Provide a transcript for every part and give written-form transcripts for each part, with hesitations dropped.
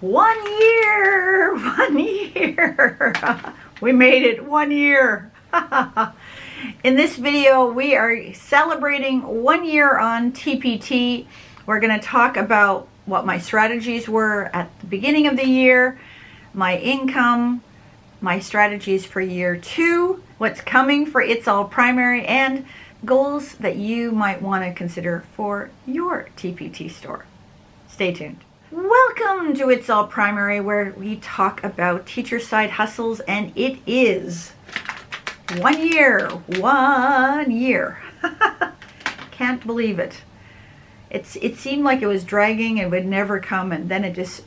1 year! 1 year! We made it 1 year! In this video, we are celebrating 1 year on TPT. We're going to talk about what my strategies were at the beginning of the year, my income, my strategies for year 2, what's coming for It's All Primary, and goals that you might want to consider for your TPT store. Stay tuned. Welcome to It's All Primary, where we talk about teacher side hustles, and it is 1 year. 1 year. Can't believe it. It seemed like it was dragging and would never come, and then it just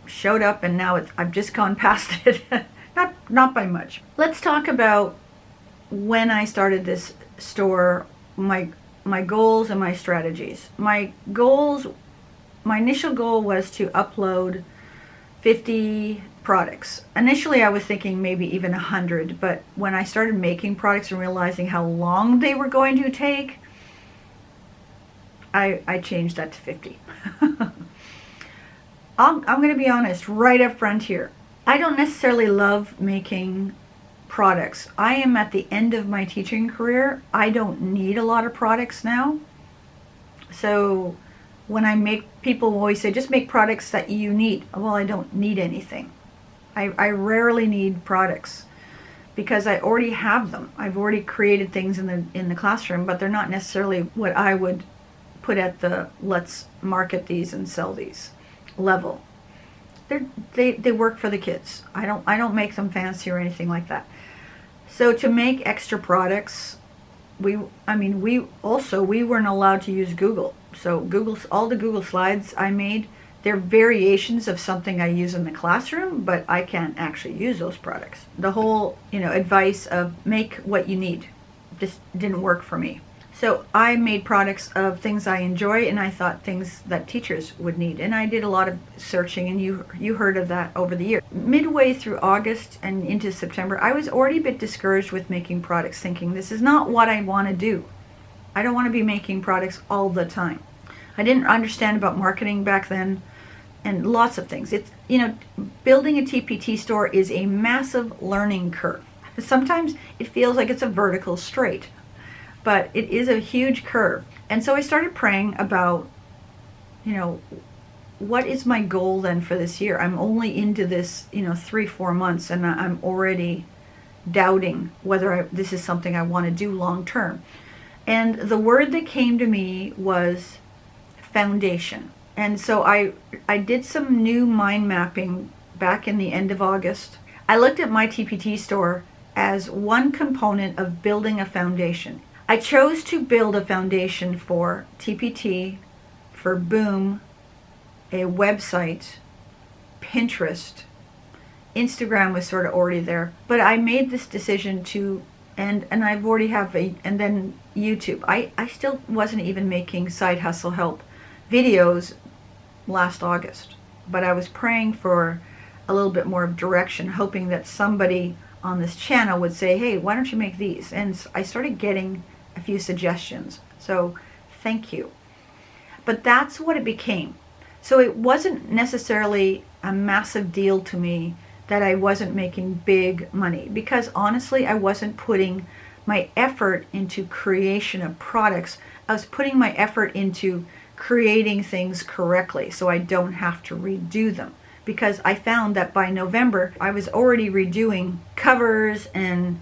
showed up, and now I've just gone past it. not by much. Let's talk about when I started this store, my goals and my strategies. My initial goal was to upload 50 products. Initially I was thinking maybe even 100, but when I started making products and realizing how long they were going to take, I changed that to 50. I'm going to be honest right up front here. I don't necessarily love making products. I am at the end of my teaching career. I don't need a lot of products now. So when I make, people always say, just make products that you need. Well, I don't need anything. I rarely need products because I already have them. I've already created things in the classroom, but they're not necessarily what I would put at the let's market these and sell these level. They work for the kids. I don't make them fancy or anything like that. So to make extra products, we weren't allowed to use Google. So all the Google slides I made, they're variations of something I use in the classroom, but I can't actually use those products. The whole, advice of make what you need just didn't work for me. So I made products of things I enjoy, and I thought things that teachers would need. And I did a lot of searching, and you heard of that over the year. Midway through August and into September, I was already a bit discouraged with making products, thinking this is not what I want to do. I don't want to be making products all the time. I didn't understand about marketing back then and lots of things. It's, building a TPT store is a massive learning curve. Sometimes it feels like it's a vertical straight, but it is a huge curve. And so I started praying about, what is my goal then for this year? I'm only into this, 3-4 months, and I'm already doubting whether this is something I want to do long term. And the word that came to me was foundation. And so I did some new mind mapping back in the end of August. I looked at my TPT store as one component of building a foundation. I chose to build a foundation for TPT, for Boom, a website, Pinterest. Instagram was sort of already there. But I made this decision and I've already have and then YouTube. I still wasn't even making Side Hustle Help videos last August. But I was praying for a little bit more direction, hoping that somebody on this channel would say, hey, why don't you make these? And I started getting a few suggestions. So thank you. But that's what it became. So it wasn't necessarily a massive deal to me that I wasn't making big money, because honestly, I wasn't putting my effort into creation of products. I was putting my effort into creating things correctly so I don't have to redo them. Because I found that by November, I was already redoing covers and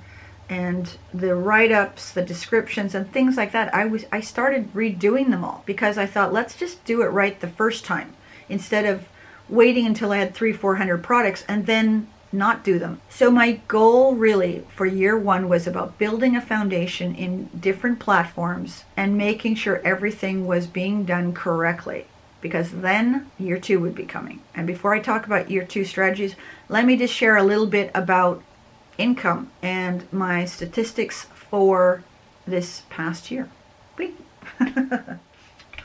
the write-ups, the descriptions, and things like that. I started redoing them all because I thought, let's just do it right the first time instead of waiting until I had 300-400 products and then not do them. So my goal really for year 1 was about building a foundation in different platforms and making sure everything was being done correctly, because then year 2 would be coming. And before I talk about year 2 strategies, let me just share a little bit about income and my statistics for this past year.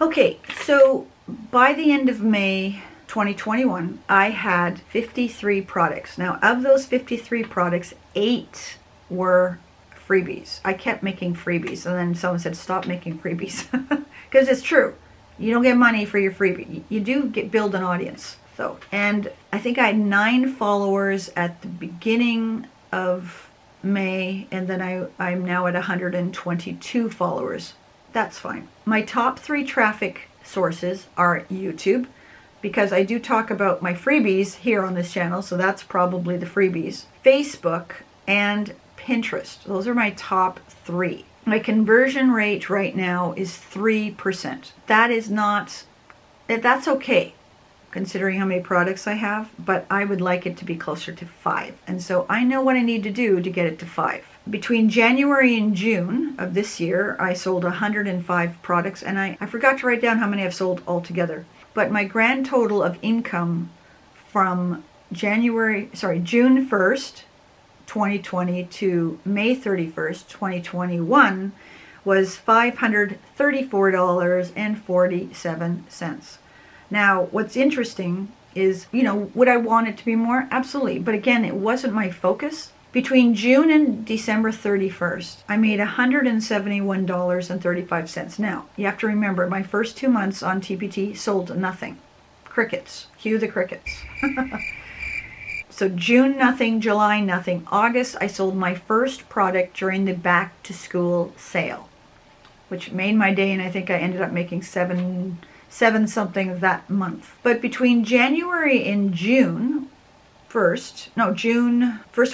Okay, so by the end of May 2021, I had 53 products. Now, of those 53 products, 8 were freebies. I kept making freebies, and then someone said, stop making freebies. Because it's true. You don't get money for your freebie. You do build an audience. though. And I think I had 9 followers at the beginning of May, and then I'm now at 122 followers. That's fine. My top 3 traffic sources are YouTube, because I do talk about my freebies here on this channel, so that's probably the freebies. Facebook and Pinterest. Those are my top 3. My conversion rate right now is 3%. That's okay considering how many products I have, but I would like it to be closer to 5. And so I know what I need to do to get it to 5. Between January and June of this year, I sold 105 products, and I forgot to write down how many I've sold altogether. But my grand total of income from June 1st, 2020 to May 31st, 2021 was $534.47. Now, what's interesting is, would I want it to be more? Absolutely. But again, it wasn't my focus. Between June and December 31st, I made $171.35. Now, you have to remember, my first 2 months on TPT sold nothing. Crickets. Cue the crickets. So June, nothing. July, nothing. August, I sold my first product during the back to school sale, which made my day, and I think I ended up making seven something that month. But between January and first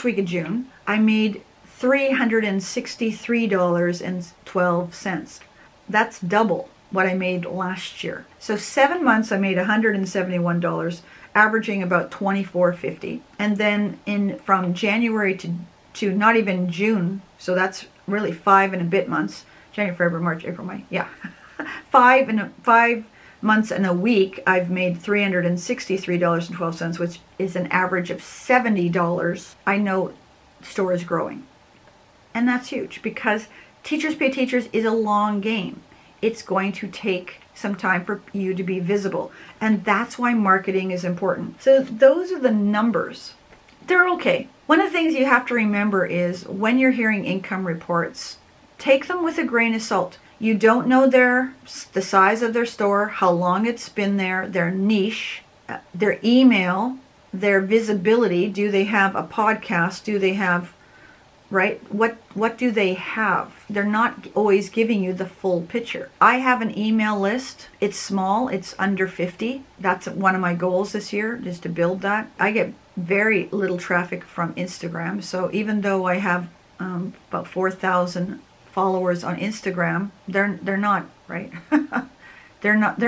week of June, I made $363.12. That's double what I made last year. So 7 months I made $171, averaging about $24.50. And then from January to not even June, so that's really 5 and a bit months. January, February, March, April, May. Yeah. 5 months and a week, I've made $363.12, which is an average of $70. I know store is growing. And that's huge, because Teachers Pay Teachers is a long game. It's going to take some time for you to be visible. And that's why marketing is important. So those are the numbers. They're okay. One of the things you have to remember is when you're hearing income reports, take them with a grain of salt. You don't know the size of their store, how long it's been there, their niche, their email, their visibility. Do they have a podcast? Do they have, right? What do they have? They're not always giving you the full picture. I have an email list. It's small. It's under 50. That's one of my goals this year, is to build that. I get very little traffic from Instagram. So even though I have about 4,000 followers on Instagram, they're not, right? they're not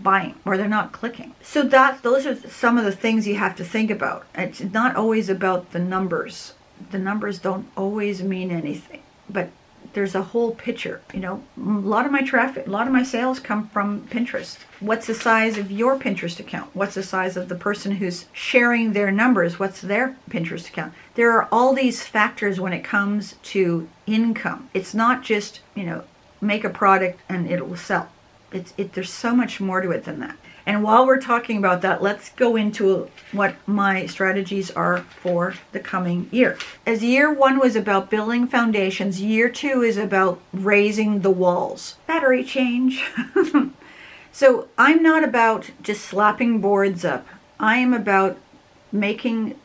buying, or they're not clicking. So those are some of the things you have to think about. It's not always about the numbers. The numbers don't always mean anything, but there's a whole picture. A lot of my traffic, a lot of my sales come from Pinterest. What's the size of your Pinterest account? What's the size of the person who's sharing their numbers? What's their Pinterest account? There are all these factors when it comes to income. It's not just, make a product and it will sell. There's so much more to it than that. And while we're talking about that, let's go into what my strategies are for the coming year. As year 1 was about building foundations, year 2 is about raising the walls. Battery change. So I'm not about just slapping boards up. I am about making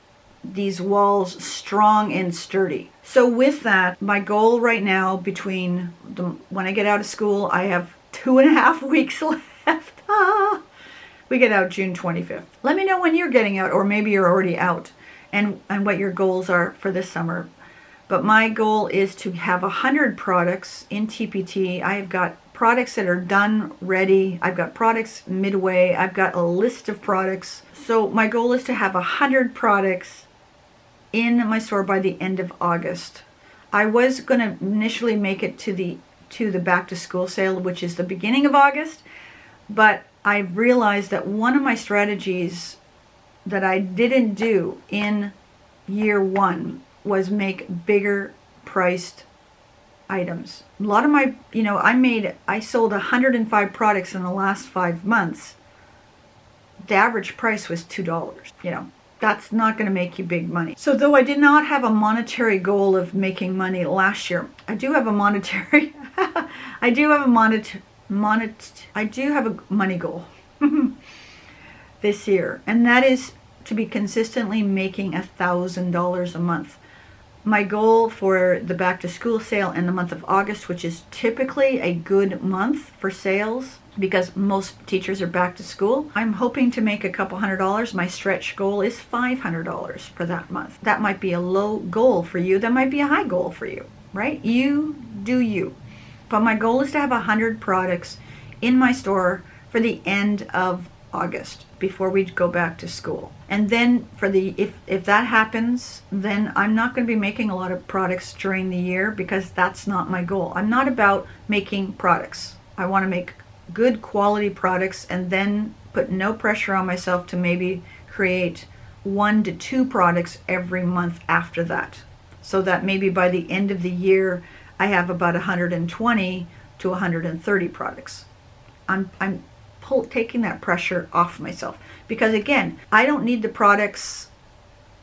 these walls strong and sturdy. So with that, my goal right now, when I get out of school, I have 2.5 weeks left. We get out June 25th. Let me know when you're getting out, or maybe you're already out, and what your goals are for this summer. But my goal is to have 100 products in TPT. I've got products that are done, ready. I've got products midway. I've got a list of products. So my goal is to have 100 products in my store by the end of August. I was going to initially make it to the back to school sale, which is the beginning of August, but I realized that one of my strategies that I didn't do in year 1 was make bigger priced items. A lot of my, I sold 105 products in the last 5 months. The average price was $2. That's not going to make you big money. So though I did not have a monetary goal of making money last year, I do have a money goal. this year, and that is to be consistently making $1,000 a month. My goal for the back to school sale in the month of August, which is typically a good month for sales because most teachers are back to school, I'm hoping to make a couple $100. My stretch goal is $500 for that month. That might be a low goal for you. That might be a high goal for you, right? You do you. But my goal is to have 100 products in my store for the end of August before we go back to school. And then for the if that happens, then I'm not going to be making a lot of products during the year because that's not my goal. I'm not about making products. I want to make good quality products and then put no pressure on myself to maybe create 1 to 2 products every month after that. So that maybe by the end of the year I have about 120 to 130 products. I'm taking that pressure off myself because again, I don't need the products.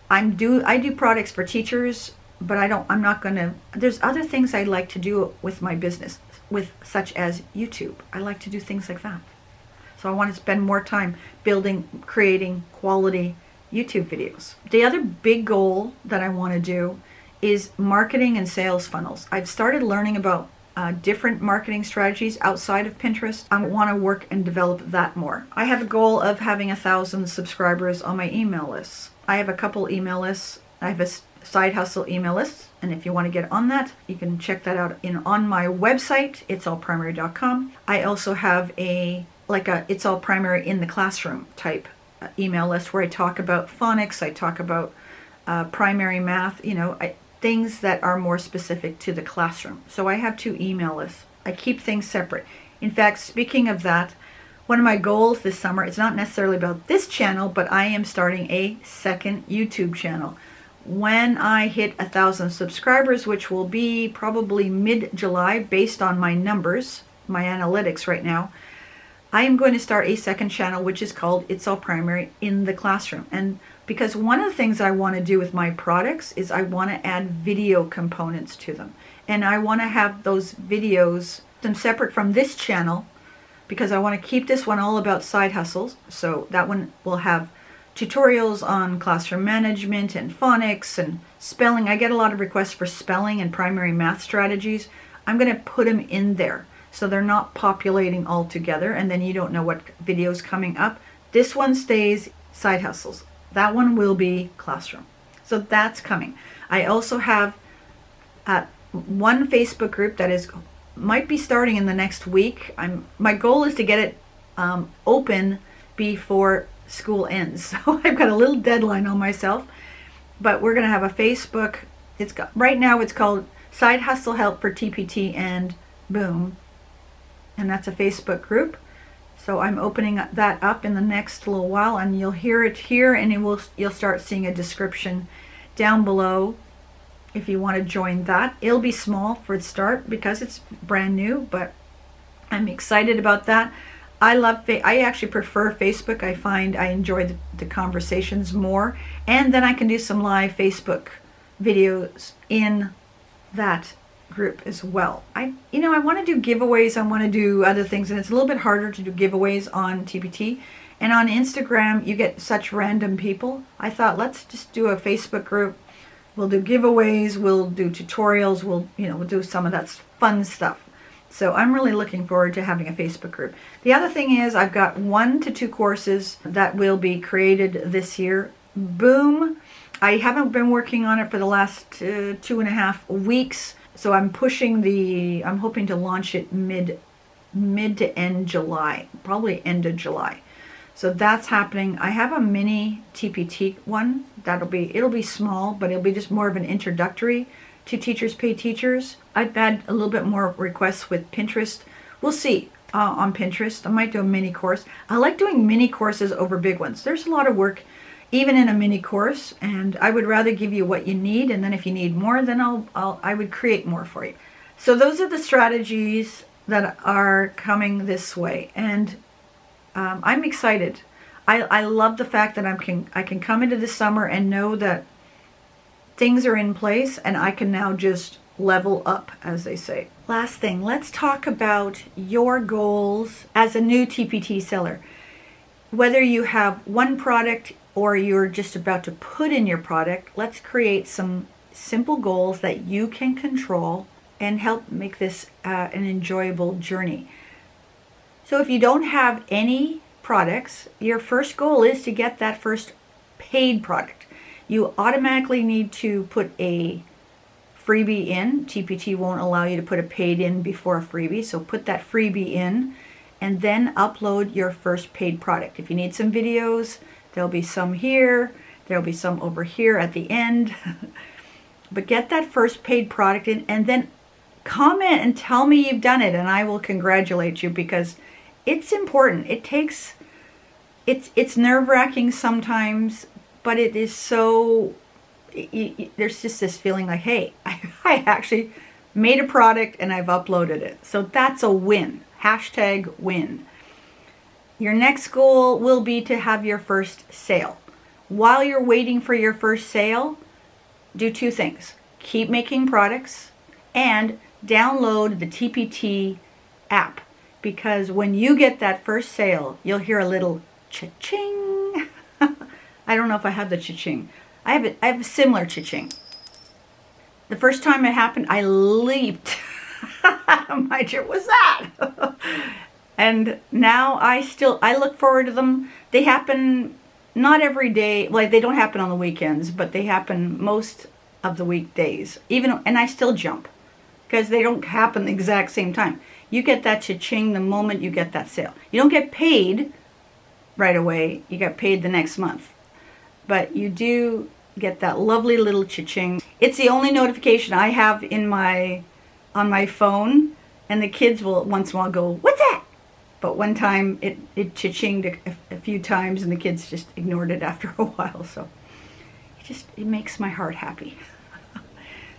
I do products for teachers, but I'm not going to, there's other things I like to do with my business, with such as YouTube. I like to do things like that. So I want to spend more time creating quality YouTube videos. The other big goal that I want to do is marketing and sales funnels. I've started learning about different marketing strategies outside of Pinterest. I want to work and develop that more. I have a goal of having 1,000 subscribers on my email lists. I have a couple email lists. I have a side hustle email list, and if you want to get on that, you can check that out on my website, itsallprimary.com. I also have a It's All Primary in the Classroom type email list where I talk about phonics, I talk about primary math, things that are more specific to the classroom. So I have 2 email lists. I keep things separate. In fact, speaking of that, one of my goals this summer, it's not necessarily about this channel, but I am starting a second YouTube channel. When I hit 1,000 subscribers, which will be probably mid-July based on my numbers, my analytics right now, I am going to start a second channel which is called It's All Primary in the Classroom. And because one of the things I want to do with my products is I want to add video components to them. And I want to have those videos, them separate from this channel, because I want to keep this one all about side hustles. So that one will have tutorials on classroom management and phonics and spelling. I get a lot of requests for spelling and primary math strategies. I'm going to put them in there so they're not populating all together and then you don't know what video is coming up. This one stays side hustles. That one will be classroom. So that's coming. I also have one Facebook group that might be starting in the next week. My goal is to get it open before school ends. So I've got a little deadline on myself. But we're going to have a Facebook. Right now it's called Side Hustle Help for TPT and Boom. And that's a Facebook group. So I'm opening that up in the next little while, and you'll hear it here, and you'll start seeing a description down below if you want to join that. It'll be small for its start because it's brand new, but I'm excited about that. I actually prefer Facebook. I find I enjoy the conversations more, and then I can do some live Facebook videos in that group as well. I want to do giveaways. I want to do other things, and it's a little bit harder to do giveaways on TPT. And on Instagram, you get such random people. I thought, let's just do a Facebook group. We'll do giveaways. We'll do tutorials. We'll do some of that fun stuff. So I'm really looking forward to having a Facebook group. The other thing is I've got 1 to 2 courses that will be created this year. Boom. I haven't been working on it for the last 2.5 weeks. So I'm hoping to launch it mid to end July, probably end of July. So that's happening. I have a mini TPT one it'll be small, but it'll be just more of an introductory to Teachers Pay Teachers. I've had a little bit more requests with Pinterest. We'll see on Pinterest. I might do a mini course. I like doing mini courses over big ones. There's a lot of work even in a mini course, and I would rather give you what you need, and then if you need more, then I would create more for you. So those are the strategies that are coming this way, and I'm excited. I love the fact that I can come into the summer and know that things are in place, and I can now just level up, as they say. Last thing, let's talk about your goals as a new TPT seller. whether you have one product or you're just about to put in your product, let's create some simple goals that you can control and help make this an enjoyable journey. So if you don't have any products, your first goal is to get that first paid product. You automatically need to put a freebie in. TPT won't allow you to put a paid in before a freebie, so put that freebie in and then upload your first paid product. If you need some videos, there'll be some here, there'll be some over here at the end. But get that first paid product in and then comment and tell me you've done it, and I will congratulate you, because it's important. It's nerve-wracking sometimes, but it is so, there's just this feeling like, hey, I actually made a product and I've uploaded it. So that's a win. Hashtag win. Your next goal will be to have your first sale. While you're waiting for your first sale, do two things. Keep making products and download the TPT app, because when you get that first sale, you'll hear a little cha-ching. I don't know if I have the cha-ching. I have a similar cha-ching. The first time it happened, I leaped. My dear, what's that? And now I look forward to them. They happen not every day, like they don't happen on the weekends, but they happen most of the weekdays. And I still jump, because they don't happen the exact same time. You get that cha-ching the moment you get that sale. You don't get paid right away. You get paid the next month. But you do get that lovely little cha-ching. It's the only notification I have on my phone, and the kids will once in a while go, "What's that?" But one time it cha-chinged a few times, and the kids just ignored it after a while. So it makes my heart happy.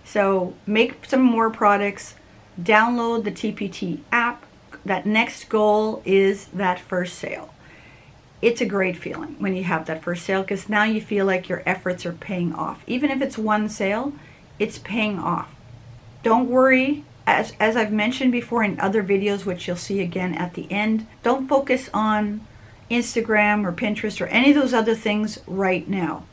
So make some more products, download the TPT app. That next goal is that first sale. It's a great feeling when you have that first sale, because now you feel like your efforts are paying off. Even if it's one sale, it's paying off. Don't worry, as I've mentioned before in other videos, which you'll see again at the end, don't focus on Instagram or Pinterest or any of those other things right now.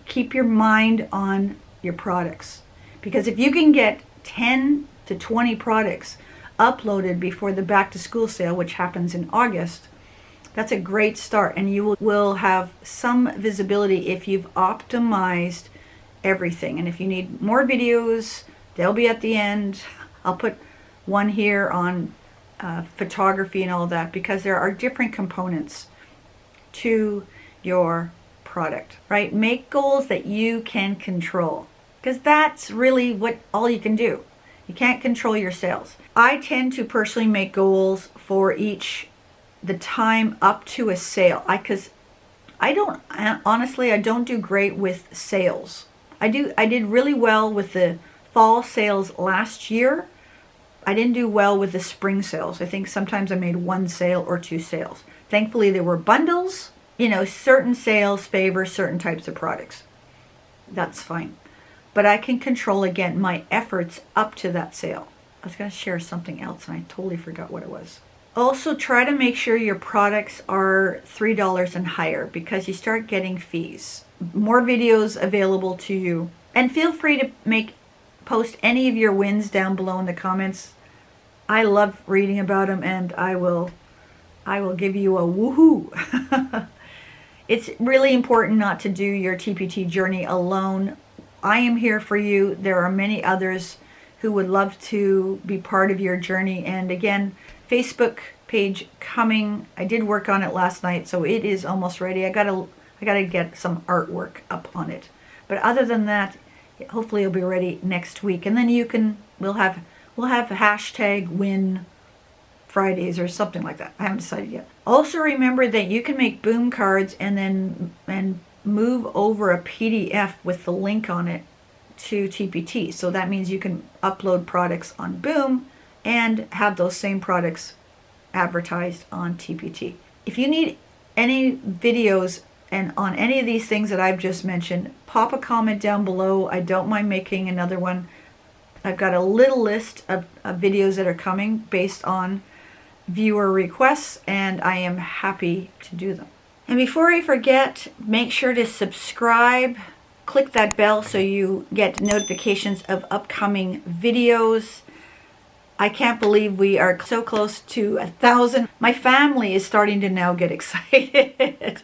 Keep your mind on your products. Because if you can get 10 to 20 products uploaded before the back to school sale, which happens in August, that's a great start, and you will have some visibility if you've optimized everything. And if you need more videos, they'll be at the end. I'll put one here on photography and all that, because there are different components to your product, right? Make goals that you can control, because that's really all you can do. You can't control your sales. I tend to personally make goals for the time up to a sale. Because I don't do great with sales. I did really well with the fall sales last year. I didn't do well with the spring sales. I think sometimes I made one sale or two sales. Thankfully, there were bundles. Certain sales favor certain types of products. That's fine. But I can control, again, my efforts up to that sale. I was going to share something else, and I totally forgot what it was. Also, try to make sure your products are $3 and higher, because you start getting fees. More videos available to you. And feel free to post any of your wins down below in the comments. I love reading about them, and I will give you a woohoo. It's really important not to do your TPT journey alone. I am here for you. There are many others who would love to be part of your journey. And again, Facebook page coming. I did work on it last night, so it is almost ready. I gotta get some artwork up on it. But other than that, hopefully it'll be ready next week. And then we'll have hashtag win Fridays or something like that. I haven't decided yet. Also remember that you can make Boom cards and move over a PDF with the link on it to TPT. So that means you can upload products on Boom and have those same products advertised on TPT. If you need any videos and on any of these things that I've just mentioned, pop a comment down below. I don't mind making another one. I've got a little list of videos that are coming based on viewer requests, and I am happy to do them. And before I forget, make sure to subscribe. Click that bell so you get notifications of upcoming videos. I can't believe we are so close to 1,000. My family is starting to now get excited.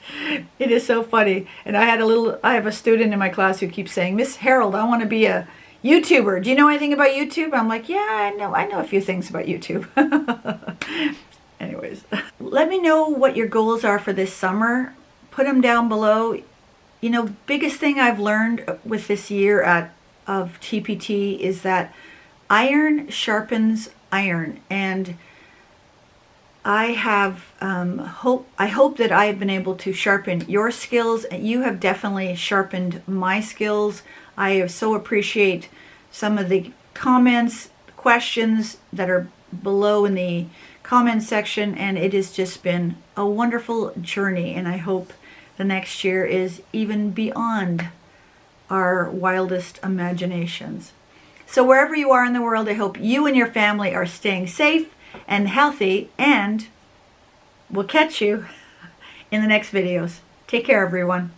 It is so funny. And I have a student in my class who keeps saying, Miss Harold, I want to be a YouTuber. Do you know anything about YouTube? I'm like, yeah, I know a few things about YouTube. Anyways, let me know what your goals are for this summer. Put them down below. You know, biggest thing I've learned with this year of TPT is that iron sharpens iron, and I hope that I have been able to sharpen your skills. You have definitely sharpened my skills. I so appreciate some of the comments, questions that are below in the comment section, and it has just been a wonderful journey, and I hope the next year is even beyond our wildest imaginations. So wherever you are in the world, I hope you and your family are staying safe and healthy, and we'll catch you in the next videos. Take care, everyone.